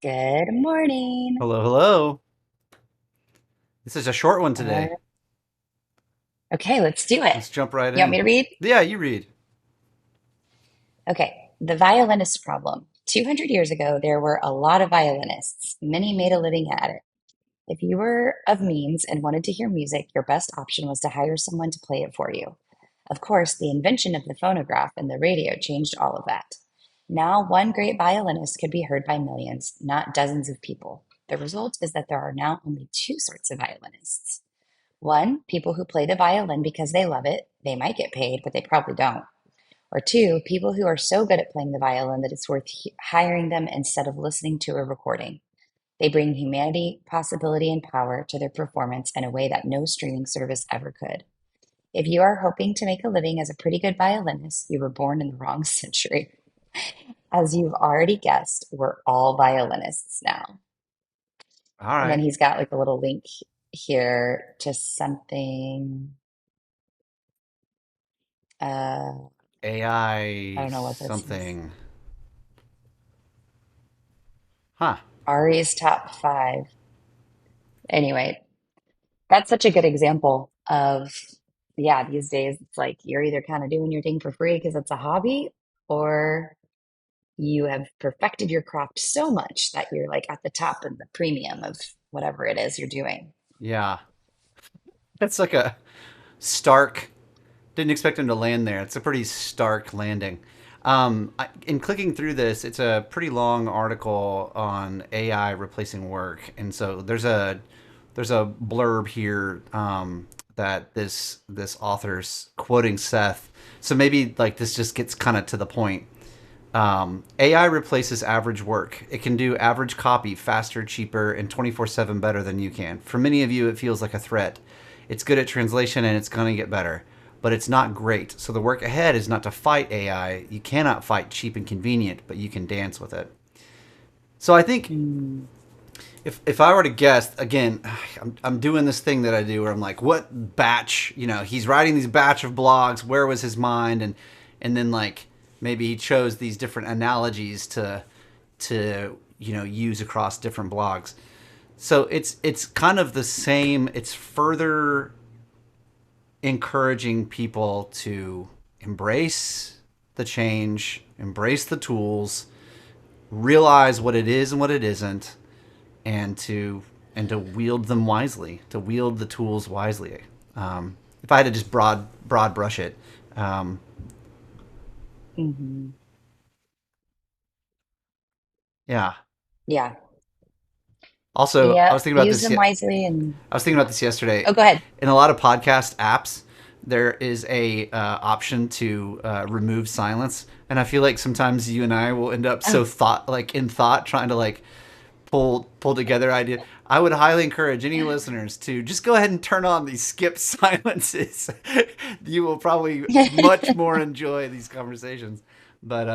Good morning. Hello, hello. This is a short one Uh, today. okay, let's do it. Let's jump right You want me in. to read? Yeah, you read. Okay, the violinist problem. 200 years ago, there were a lot of violinists. Many made a living at it. If you were of means and wanted to hear music, your best option was to hire someone to play it for you. Of course, the invention of the phonograph and the radio changed all of that. Now, one great violinist could be heard by millions, not dozens of people. The result is that there are now only two sorts of violinists. One, people who play the violin because they love it. They might get paid, but they probably don't. Or two, people who are so good at playing the violin that it's worth hiring them instead of listening to a recording. They bring humanity, possibility, and power to their performance in a way that no streaming service ever could. If you are hoping to make a living as a pretty good violinist, you were born in the wrong century. As you've already guessed, we're all violinists now. All And then right. he's got like a little link here to something. Uh, I AI don't know what this is. something. Huh. Ari's top five. Anyway, that's such a good example of, yeah, these days it's like you're either kind of doing your thing for free because it's a hobby, or you have perfected your craft so much that you're like at the top and the premium of whatever it is you're doing. Yeah. That's like a stark. Didn't expect him to land there. It's a pretty stark landing. In clicking through this, it's a pretty long article on AI replacing work, and so there's a blurb here that this author's quoting Seth. So maybe like this just gets kind of to the point. AI replaces average work. It can do average copy faster, cheaper, and 24/7 better than you can. For many of you, it feels like a threat. It's good at translation and it's going to get better, but it's not great. So the work ahead is not to fight AI. You cannot fight cheap and convenient, but you can dance with it. So I think Hmm. if I were to guess, again, I'm doing this thing that I do where I'm like, what batch, he's writing these batch of blogs, where was his mind? And then like maybe he chose these different analogies to use across different blogs. So it's kind of the same. It's further encouraging people to embrace the change, embrace the tools, realize what it is and what it isn't, and to wield them wisely, to wield the tools wisely. If I had to just broad brush it, um, Hmm. yeah. Yeah. Also, I Yeah. was thinking about Use this. them wisely and I was thinking about this yesterday. oh, go ahead. In a lot of podcast apps, there is a option to remove silence, and I feel like sometimes you and I will end up Oh, so in thought trying to like pull together idea. I would highly encourage any listeners to just go ahead and turn on these skip silences. You will probably much more enjoy these conversations. But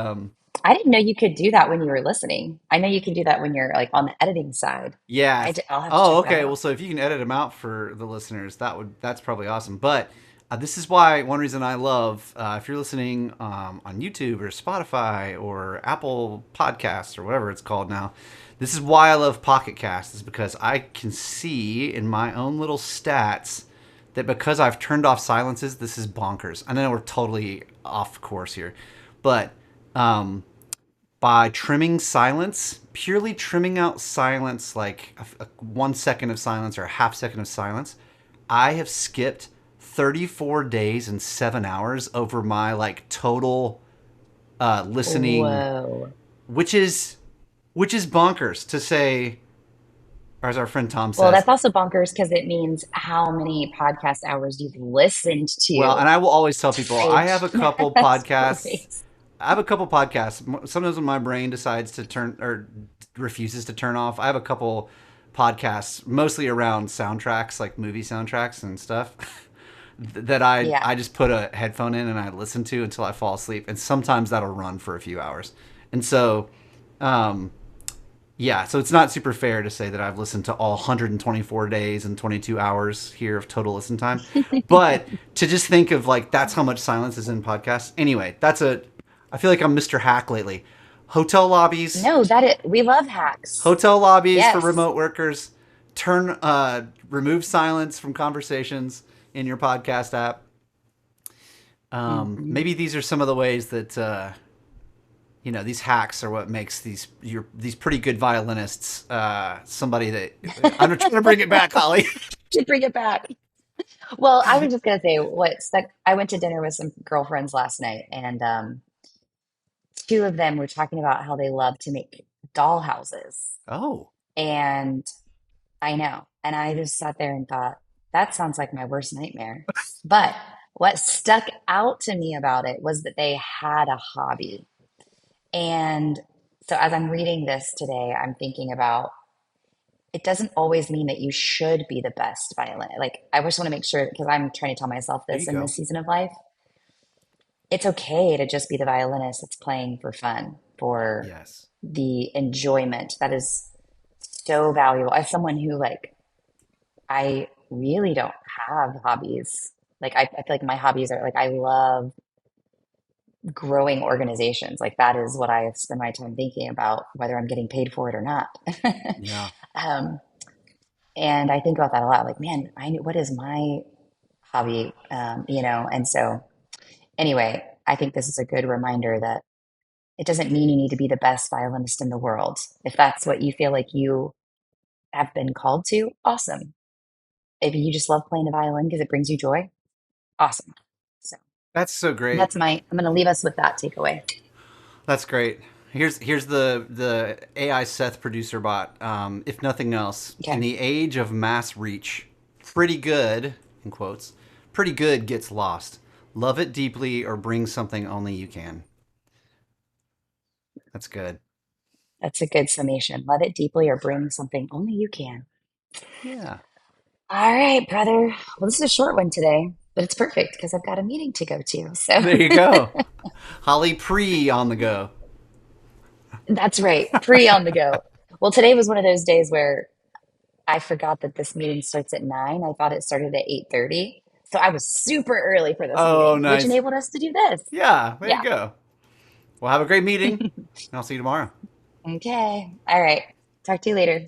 I didn't know you could do that when you were listening. I know you can do that when you're like on the editing side. yeah. I'll have to Oh, check that okay. Well, out. so if you can edit them out for the listeners, that's probably awesome. But this is why one reason I love if you're listening on YouTube or Spotify or Apple Podcasts or whatever it's called now. This is why I love Pocket Cast is because I can see in my own little stats that because I've turned off silences, this is bonkers. I know we're totally off course here, but um, by trimming silence, purely trimming out silence, like a 1 second of silence or a half second of silence, I have skipped 34 days and 7 hours over my like total listening, Whoa. which is which is bonkers to say, or as our friend Tom Well, says. that's also bonkers because it means how many podcast hours you've listened Well, to. and I will always tell people I have a couple That's podcasts. crazy. I have a couple podcasts. Sometimes when my brain decides to turn or refuses to turn off, I have a couple podcasts, mostly around soundtracks, like movie soundtracks and stuff, that I Yeah. just put a headphone in and I listen to until I fall asleep. And sometimes that'll run for a few hours. And so, um, yeah, so it's not super fair to say that I've listened to all 124 days and 22 hours here of total listen time. But to just think of like that's how much silence is in podcasts. Anyway, I feel like I'm Mr. Hack lately. Hotel lobbies, No, that it. We love hacks. hotel lobbies for Yes. remote workers. Remove silence from conversations in your podcast app. Hmm. Maybe these are some of the ways that these hacks are what makes these pretty good violinists somebody that I'm trying to bring it back, Holly. Should bring it back. Well, I was just gonna say what stuck. I went to dinner with some girlfriends last night, and two of them were talking about how they love to make doll houses. Oh, And I know. And I just sat there and thought, that sounds like my worst nightmare. But what stuck out to me about it was that they had a hobby. And so as I'm reading this today, I'm thinking about it doesn't always mean that you should be the best violin. Like, I just want to make sure, because I'm trying to tell myself there this you in this go. season of life, it's okay to just be the violinist that's playing for fun, for Yes. the enjoyment. That is so valuable. As someone who, like, I really don't have hobbies. Like, I feel like my hobbies are like, I love growing organizations. Like, that is what I spend my time thinking about, whether I'm getting paid for it or not. Yeah. um, and I think about that a lot. Like, man, what is my hobby? And so anyway, I think this is a good reminder that it doesn't mean you need to be the best violinist in the world. If that's what you feel like you have been called to, awesome. If you just love playing the violin because it brings you joy, awesome. So That's so great. I'm going to leave us with that takeaway. That's great. Here's the AI Seth producer bot. If nothing else, in Okay. the age of mass reach, pretty good in quotes, pretty good gets lost. Love it deeply or bring something only you can. That's good. That's a good summation. Love it deeply or bring something only you can. Yeah. All right, brother. Well, this is a short one today, but it's perfect because I've got a meeting to go to. So There you go. Holly Pre on the go. that's right. Pre on the go. Well, today was one of those days where I forgot that this meeting starts at 9. I thought it started at 8:30. So I was super early for this Oh, meeting, which nice. enabled us to do this. Yeah, there you Yeah. go. Well, have a great meeting. And I'll see you tomorrow. Okay. All right. Talk to you later.